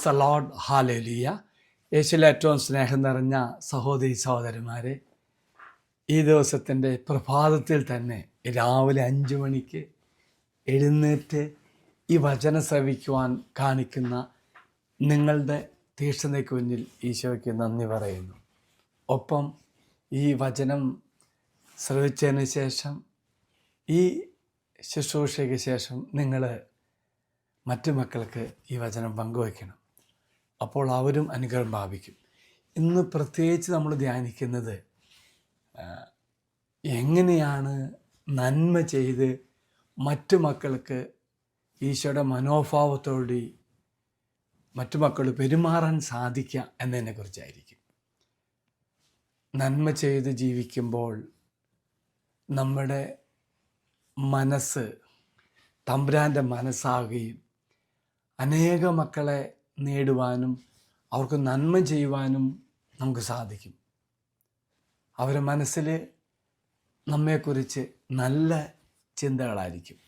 Praise Lord, hallelujah. യേശുവിൽ ഏറ്റവും സ്നേഹം നിറഞ്ഞ സഹോദരി സഹോദരന്മാരെ, ഈ ദിവസത്തിൻ്റെ പ്രഭാതത്തിൽ തന്നെ രാവിലെ 5 മണിക്ക് എഴുന്നേറ്റ് ഈ വചനം ശ്രവിക്കുവാൻ കാണിക്കുന്ന നിങ്ങളുടെ തീക്ഷ്ണതയ്ക്ക് മുന്നിൽ ഈശോയ്ക്ക് നന്ദി പറയുന്നു. ഒപ്പം ഈ വചനം ശ്രവിച്ചതിന് ശേഷം, ഈ ശുശ്രൂഷയ്ക്ക് ശേഷം നിങ്ങൾ മറ്റു മക്കൾക്ക് ഈ വചനം പങ്കുവയ്ക്കണം. അപ്പോൾ അവരും അനുഗ്രഹം പ്രാപിക്കും. ഇന്ന് പ്രത്യേകിച്ച് നമ്മൾ ധ്യാനിക്കുന്നത് എങ്ങനെയാണ് നന്മ ചെയ്ത് മറ്റു മക്കൾക്ക് ഈശോയുടെ മനോഭാവത്തോടെ മറ്റു മക്കൾ പെരുമാറാൻ സാധിക്കുക എന്നതിനെക്കുറിച്ചായിരിക്കും. നന്മ ചെയ്ത് ജീവിക്കുമ്പോൾ നമ്മുടെ മനസ്സ് തമ്പുരാൻ്റെ മനസ്സാകുകയും അനേക മക്കളെ നേടുവാനും അവർക്ക് നന്മ ചെയ്യുവാനും നമുക്ക് സാധിക്കും. അവരുടെ മനസ്സിൽ നമ്മെക്കുറിച്ച് നല്ല ചിന്തകളായിരിക്കും.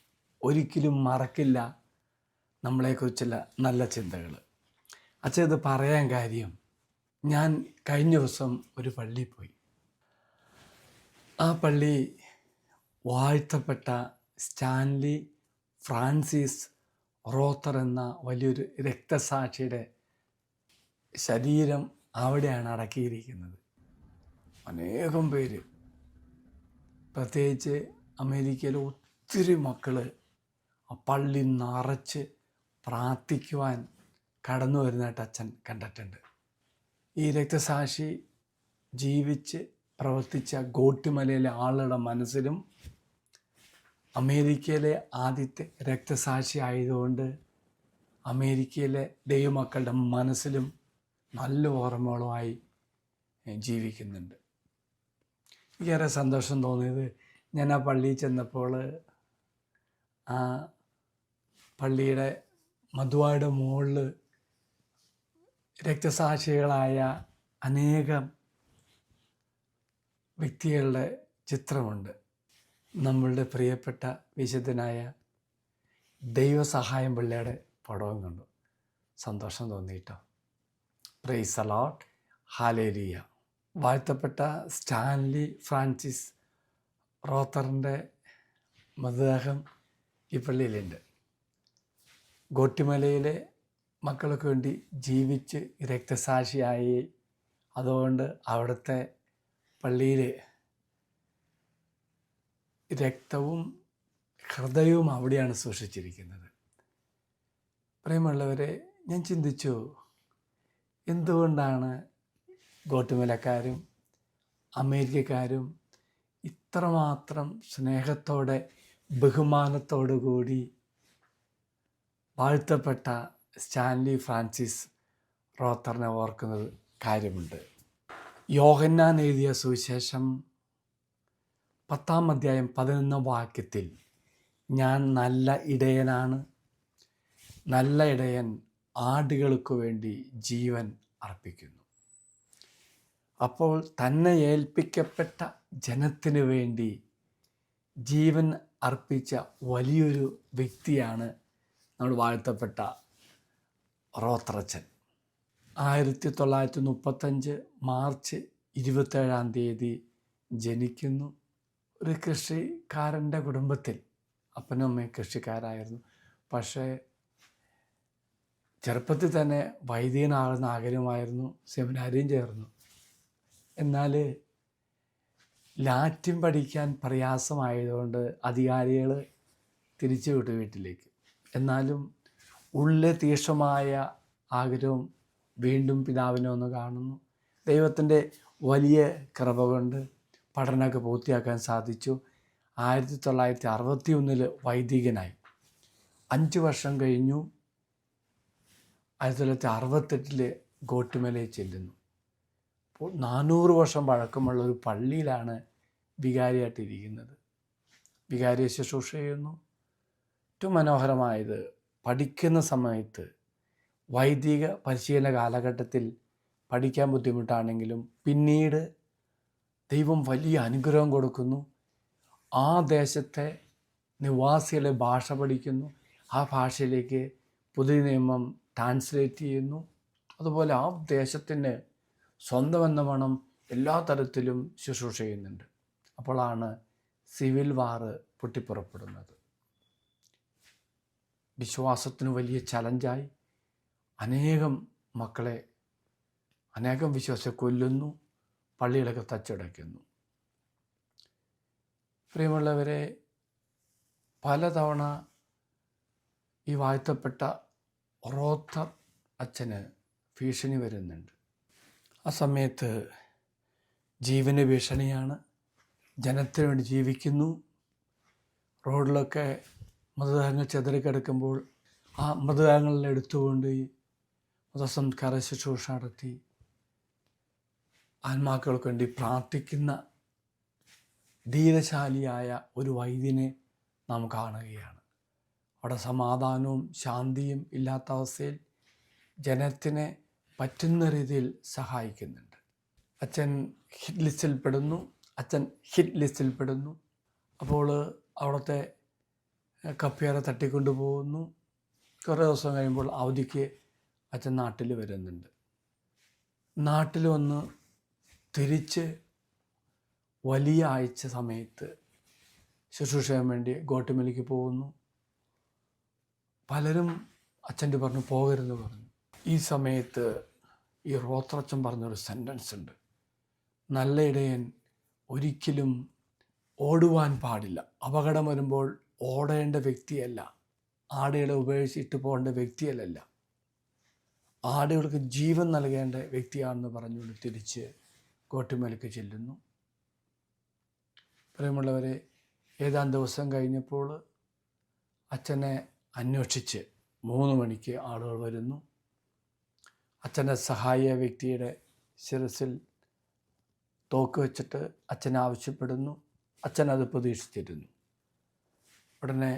ഒരിക്കലും മറക്കില്ല നമ്മളെക്കുറിച്ചുള്ള നല്ല ചിന്തകൾ. അച്ഛൻ ഇത് പറയാൻ കാര്യം, ഞാൻ കഴിഞ്ഞ ദിവസം ഒരു പള്ളിയിൽ പോയി. ആ പള്ളി വാഴ്ത്തപ്പെട്ട സ്റ്റാൻലി ഫ്രാൻസിസ് റോത്തർ എന്ന വലിയൊരു രക്തസാക്ഷിയുടെ ശരീരം അവിടെയാണ് അടക്കിയിരിക്കുന്നത്. അനേകം പേര്, പ്രത്യേകിച്ച് അമേരിക്കയിലെ ഒത്തിരി മക്കൾ ആ പള്ളി നിറച്ച് പ്രാർത്ഥിക്കുവാൻ കടന്നു വരുന്നതായിട്ട് അച്ഛൻ കണ്ടിട്ടുണ്ട്. ഈ രക്തസാക്ഷി ജീവിച്ച് പ്രവർത്തിച്ച ഗോട്ടിമലയിലെ ആളുകളുടെ മനസ്സിലും അമേരിക്കയിലെ ആദ്യത്തെ രക്തസാക്ഷി ആയതുകൊണ്ട് അമേരിക്കയിലെ ദൈവമക്കളുടെ മനസ്സിലും നല്ല ഓർമ്മകളുമായി ജീവിക്കുന്നുണ്ട്. എനിക്കേറെ സന്തോഷം തോന്നിയത്, ഞാൻ ആ പള്ളിയിൽ ചെന്നപ്പോൾ ആ പള്ളിയുടെ മധുവായുടെ മുകളിൽ രക്തസാക്ഷികളായ അനേകം വ്യക്തികളുടെ ചിത്രമുണ്ട്. നമ്മളുടെ പ്രിയപ്പെട്ട വിശുദ്ധനായ ദൈവസഹായം പിള്ളയുടെ പടവും കണ്ടു. സന്തോഷം തോന്നിയിട്ടോ. Praise the lord, hallelujah. വാഴ്ത്തപ്പെട്ട സ്റ്റാൻലി ഫ്രാൻസിസ് റോത്തറിൻ്റെ മൃതദേഹം ഈ പള്ളിയിലുണ്ട്. ഗോട്ടിമലയിലെ മക്കൾക്ക് വേണ്ടി ജീവിച്ച് രക്തസാക്ഷിയായി. അതുകൊണ്ട് അവിടുത്തെ പള്ളിയിൽ രക്തവും ഹൃദയവും അവിടെയാണ് സൂക്ഷിച്ചിരിക്കുന്നത്. പ്രിയമുള്ളവരെ, ഞാൻ ചിന്തിച്ചു, എന്തുകൊണ്ടാണ് ഗോട്ടിമലക്കാരും അമേരിക്കക്കാരും ഇത്രമാത്രം സ്നേഹത്തോടെ ബഹുമാനത്തോടു കൂടി വാഴ്ത്തപ്പെട്ട സ്റ്റാൻലി ഫ്രാൻസിസ് റോത്തറിനെ ഓർക്കുന്നത് കാര്യമുണ്ട്. യോഹന്നാൻ എഴുതിയ സുവിശേഷം 10-ാം അധ്യായം 11-ാം വാക്യത്തിൽ, ഞാൻ നല്ല ഇടയനാണ്, നല്ല ഇടയൻ ആടുകൾക്ക് വേണ്ടി ജീവൻ അർപ്പിക്കുന്നു. അപ്പോൾ തന്നെ ഏൽപ്പിക്കപ്പെട്ട ജനത്തിന് വേണ്ടി ജീവൻ അർപ്പിച്ച വലിയൊരു വ്യക്തിയാണ് നമ്മൾ വാഴ്ത്തപ്പെട്ട റോത്തറച്ചൻ. 1935 മാർച്ച് 27-ാം തീയതി ജനിക്കുന്നു. ഒരു കൃഷിക്കാരൻ്റെ കുടുംബത്തിൽ. അപ്പനും അമ്മയും കൃഷിക്കാരായിരുന്നു. പക്ഷേ ചെറുപ്പത്തിൽ തന്നെ വൈദികനാകുന്ന ആഗ്രഹമായിരുന്നു. സെമിനാരിയും ചേർന്നു. എന്നാൽ ലാറ്റിൻ പഠിക്കാൻ പ്രയാസമായതുകൊണ്ട് അധികാരികൾ തിരിച്ചു വിട്ടു വീട്ടിലേക്ക്. എന്നാലും ഉള്ളിലെ തീക്ഷണമായ ആഗ്രഹം വീണ്ടും പിതാവിനെ ഒന്ന് കാണുന്നു. ദൈവത്തിൻ്റെ വലിയ കൃപ കൊണ്ട് പഠനമൊക്കെ പൂർത്തിയാക്കാൻ സാധിച്ചു. 1961 വൈദികനായി. 5 വർഷം കഴിഞ്ഞു 1968 ഗോട്ടിമലയിൽ ചെല്ലുന്നു. അപ്പോൾ 400 വർഷം പഴക്കമുള്ള ഒരു പള്ളിയിലാണ് വികാരിയായിട്ടിരിക്കുന്നത്. വികാരിയെ ശുശ്രൂഷ ചെയ്യുന്നു. ഏറ്റവും മനോഹരമായത്, പഠിക്കുന്ന സമയത്ത് വൈദിക പരിശീലന കാലഘട്ടത്തിൽ പഠിക്കാൻ ബുദ്ധിമുട്ടാണെങ്കിലും പിന്നീട് ദൈവം വലിയ അനുഗ്രഹം കൊടുക്കുന്നു. ആ ദേശത്തെ നിവാസികളെ ഭാഷ പഠിക്കുന്നു. ആ ഭാഷയിലേക്ക് പുതിയ നിയമം ട്രാൻസ്ലേറ്റ് ചെയ്യുന്നു. അതുപോലെ ആ ദേശത്തിന് സ്വന്തമെന്ന മണം എല്ലാ തരത്തിലും ശുശ്രൂഷ ചെയ്യുന്നുണ്ട്. അപ്പോഴാണ് സിവിൽ വാറ് പൊട്ടിപ്പുറപ്പെടുന്നത്. വിശ്വാസത്തിന് വലിയ ചലഞ്ചായി അനേകം മക്കളെ, അനേകം വിശ്വാസിയെ കൊല്ലുന്നു, പള്ളികളൊക്കെ തച്ചടയ്ക്കുന്നു. പ്രിയമുള്ളവരെ, പലതവണ ഈ വാഴ്ത്തപ്പെട്ട റോത്തർ അച്ഛന് ഭീഷണി വരുന്നുണ്ട്. ആ സമയത്ത് ജീവന് ഭീഷണിയാണ്. ജനത്തിന് വേണ്ടി ജീവിക്കുന്നു. റോഡിലൊക്കെ മൃതദേഹങ്ങൾ ചിതറിക്കിടക്കുമ്പോൾ ആ മൃതദേഹങ്ങളിൽ എടുത്തുകൊണ്ട് മൃതസംസ്കാര ശുശ്രൂഷ നടത്തി ആത്മാക്കൾക്ക് വേണ്ടി പ്രാർത്ഥിക്കുന്ന ധീരശാലിയായ ഒരു വൈദ്യനെ നാം കാണുകയാണ്. അവിടെ സമാധാനവും ശാന്തിയും ഇല്ലാത്ത അവസ്ഥയിൽ ജനത്തിനെ പറ്റുന്ന രീതിയിൽ സഹായിക്കുന്നുണ്ട്. അച്ഛൻ ഹിറ്റ് ലിസ്റ്റിൽപ്പെടുന്നു. അപ്പോൾ അവിടുത്തെ കപ്പ്യാരെ തട്ടിക്കൊണ്ടു പോകുന്നു. കുറേ ദിവസം കഴിയുമ്പോൾ അവധിക്ക് അച്ഛൻ നാട്ടിൽ വരുന്നുണ്ട്. നാട്ടിൽ വന്ന് തിരിച്ച് വലിയ ആഴ്ച സമയത്ത് ശുശ്രൂഷ ചെയ്യാൻ വേണ്ടി ഗോട്ടുമലയ്ക്ക് പോകുന്നു. പലരും അച്ഛൻ്റെ പറഞ്ഞു പോകരുതെന്ന് പറഞ്ഞു. ഈ സമയത്ത് ഈ റോത്രച്ചൻ പറഞ്ഞൊരു സെൻറ്റൻസ് ഉണ്ട്: നല്ല ഇടയൻ ഒരിക്കലും ഓടുവാൻ പാടില്ല. അപകടം വരുമ്പോൾ ഓടേണ്ട വ്യക്തിയല്ല, ആടുകളെ ഉപേക്ഷിച്ചിട്ട് പോകേണ്ട വ്യക്തിയല്ല, ആടുകൾക്ക് ജീവൻ നൽകേണ്ട വ്യക്തിയാണെന്ന് പറഞ്ഞുകൊണ്ട് തിരിച്ച് കോട്ടുമലയ്ക്ക് ചെല്ലുന്നു. പ്രിയമുള്ളവരെ, ഏതാനും ദിവസം കഴിഞ്ഞപ്പോൾ അച്ഛനെ അന്വേഷിച്ച് 3 മണിക്ക് ആളുകൾ വരുന്നു. അച്ഛൻ്റെ സഹായ വ്യക്തിയുടെ ശിരസിൽ തോക്ക് വെച്ചിട്ട് അച്ഛൻ ആവശ്യപ്പെടുന്നു. അച്ഛൻ അത് പ്രതീക്ഷിച്ചിരുന്നു. ഉടനെ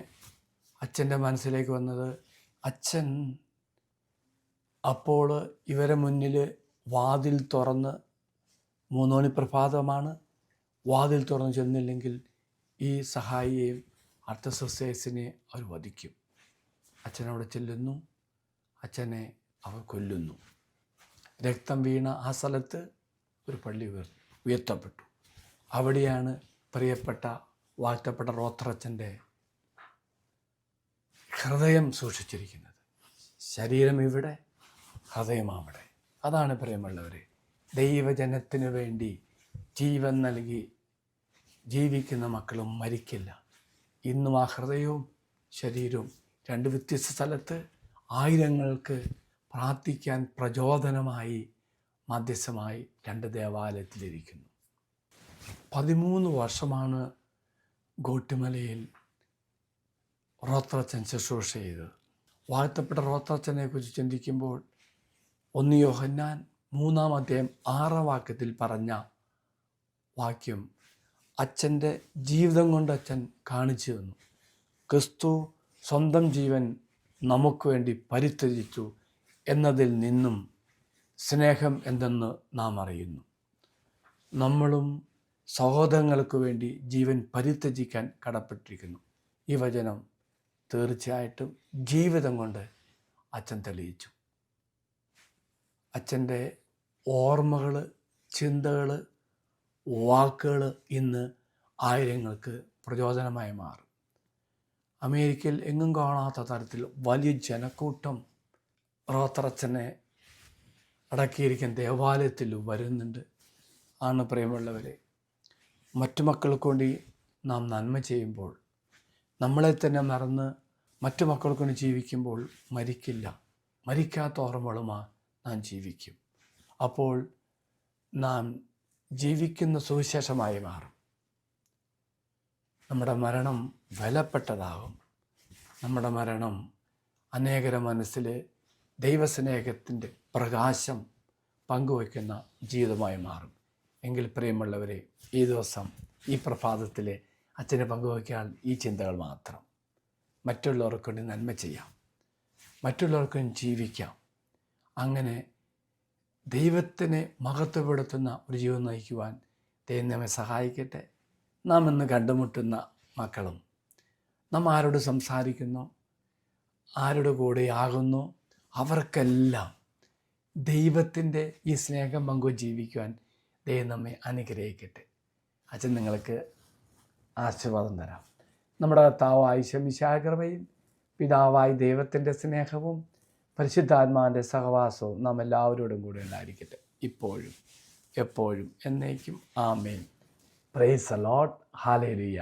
അച്ഛൻ്റെ മനസ്സിലേക്ക് വന്നത്, അച്ഛൻ അപ്പോൾ ഇവരെ മുന്നിൽ വാതിൽ തുറന്ന്, 3 മണി പ്രഭാതമാണ്, വാതിൽ തുറന്ന് ചെന്നില്ലെങ്കിൽ ഈ സഹായിയെയും അർത്തസസ്സേസിനെ അവർ വധിക്കും. അച്ഛനവിടെ ചെല്ലുന്നു. അച്ഛനെ അവർ കൊല്ലുന്നു. രക്തം വീണ ആ സ്ഥലത്ത് ഒരു പള്ളി ഉയർത്തപ്പെട്ടു. അവിടെയാണ് പ്രിയപ്പെട്ട വാഴ്ത്തപ്പെട്ട റോത്രച്ചൻ്റെ ഹൃദയം സൂക്ഷിച്ചിരിക്കുന്നത്. ശരീരം ഇവിടെ, ഹൃദയം അവിടെ. അതാണ് പ്രിയമുള്ളവരെ, ദൈവജനത്തിനു വേണ്ടി ജീവൻ നൽകി ജീവിക്കുന്ന മക്കളും മരിക്കില്ല. ഇന്നും ആ ഹൃദയവും ശരീരവും 2 വ്യത്യസ്ത സ്ഥലത്ത് ആയിരങ്ങൾക്ക് പ്രാർത്ഥിക്കാൻ പ്രചോദനമായി, മധ്യസ്ഥമായി 2 ദേവാലയത്തിലിരിക്കുന്നു. 13 വർഷമാണ് ഗോട്ടുമലയിൽ റോത്രച്ചൻ ശുശ്രൂഷ ചെയ്തത്. വാഴ്ത്തപ്പെട്ട റോത്രച്ചനെ കുറിച്ച് ചിന്തിക്കുമ്പോൾ 1 യോഹന്നാൻ 3-ാം അധ്യായം 6-ാം വാക്യത്തിൽ പറഞ്ഞ വാക്യം അച്ഛൻ്റെ ജീവിതം കൊണ്ട് അച്ഛൻ കാണിച്ചു തന്നു. ക്രിസ്തു സ്വന്തം ജീവൻ നമുക്ക് വേണ്ടി പരിത്യജിച്ചു എന്നതിൽ നിന്നും സ്നേഹം എന്തെന്ന് നാം അറിയുന്നു. നമ്മളും സഹോദരങ്ങൾക്ക് വേണ്ടി ജീവൻ പരിത്യജിക്കാൻ കടപ്പെട്ടിരിക്കുന്നു. ഈ വചനം തീർച്ചയായിട്ടും ജീവിതം കൊണ്ട് അച്ഛൻ തെളിയിച്ചു. അച്ഛൻ്റെ ഓർമ്മകൾ, ചിന്തകൾ, വാക്കുകൾ ഇന്ന് ആയിരങ്ങൾക്ക് പ്രചോദനമായി മാറും. അമേരിക്കയിൽ എങ്ങും കാണാത്ത തരത്തിൽ വലിയ ജനക്കൂട്ടം റോത്രച്ചനെ അടക്കിയിരിക്കുന്ന ദേവാലയത്തിൽ വരുന്നുണ്ട്. ആണ് പ്രിയമുള്ളവരെ, മറ്റു മക്കൾക്ക് വേണ്ടി നാം നന്മ ചെയ്യുമ്പോൾ, നമ്മളെ തന്നെ മറന്ന് മറ്റു മക്കൾക്ക് വേണ്ടി ജീവിക്കുമ്പോൾ മരിക്കില്ല. മരിക്കാത്ത ഓർമ്മകളുമായി നാം ജീവിക്കും. അപ്പോൾ നാം ജീവിക്കുന്ന സുവിശേഷമായി മാറും. നമ്മുടെ മരണം വിലപ്പെട്ടതാകും. നമ്മുടെ മരണം അനേകര മനസ്സിൽ ദൈവസ്നേഹത്തിൻ്റെ പ്രകാശം പങ്കുവയ്ക്കുന്ന ജീവിതമായി മാറും. എങ്കിൽ പ്രിയമുള്ളവരെ, ഈ ദിവസം, ഈ പ്രഭാതത്തിൽ അച്ഛനെ പങ്കുവയ്ക്കാൻ ഈ ചിന്തകൾ മാത്രം. മറ്റുള്ളവർക്ക് വേണ്ടി നന്മ ചെയ്യാം, മറ്റുള്ളവർക്ക് വേണ്ടി ജീവിക്കാം. അങ്ങനെ ദൈവത്തിനെ മഹത്വപ്പെടുത്തുന്ന ഒരു ജീവിതം നയിക്കുവാൻ ദൈവം നമ്മെ സഹായിക്കട്ടെ. നാം ഇന്ന് കണ്ടുമുട്ടുന്ന മക്കളും, നാം ആരോട് സംസാരിക്കുന്നു, ആരുടെ കൂടെ ആകുന്നു, അവർക്കെല്ലാം ദൈവത്തിൻ്റെ ഈ സ്നേഹം പങ്കു ജീവിക്കുവാൻ ദൈവം നമ്മെ അനുഗ്രഹിക്കട്ടെ. അച്ഛൻ നിങ്ങൾക്ക് ആശീർവാദം തരാം. നമ്മുടെ കർത്താവായ ഈശോ കൃപയും പിതാവായ ദൈവത്തിൻ്റെ സ്നേഹവും പരിശുദ്ധാത്മാവിൻ്റെ സഹവാസവും നാം എല്ലാവരോടും കൂടെ ഉണ്ടായിരിക്കട്ടെ, ഇപ്പോഴും എപ്പോഴും എന്നേക്കും. ആമേൻ. Praise the lord. ഹല്ലേലൂയ.